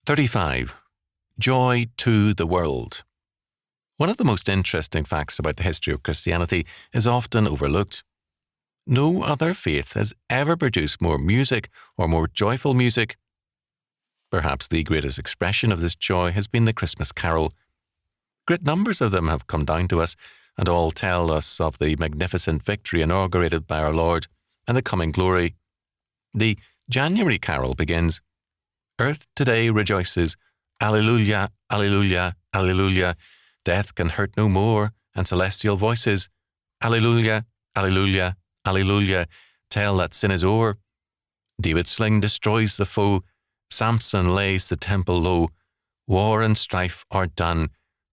35. Joy to the world. One of the most interesting facts about the history of Christianity is often overlooked. No other faith has ever produced more music or more joyful music. Perhaps the greatest expression of this joy has been the Christmas carol. Great numbers of them have come down to us, and all tell us of the magnificent victory inaugurated by our Lord and the coming glory. The January carol begins, "Earth today rejoices, Alleluia, Alleluia, Alleluia. Death can hurt no more, and celestial voices, Alleluia, Alleluia, Alleluia, tell that sin is o'er. David's sling destroys the foe, Samson lays the temple low. War and strife are done,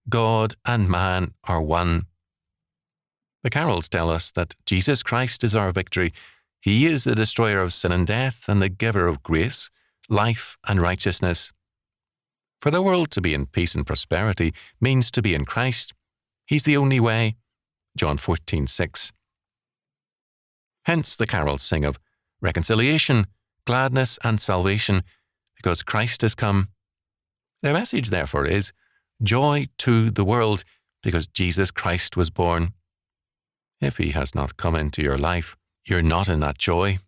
God and man are one." The carols tell us that Jesus Christ is our victory. He is the destroyer of sin and death and the giver of grace, life and righteousness. For the world to be in peace and prosperity means to be in Christ. He's the only way. John 14:6. Hence the carols sing of reconciliation, gladness and salvation, because Christ has come. Their message, therefore, is joy to the world, because Jesus Christ was born. If he has not come into your life, you're not in that joy.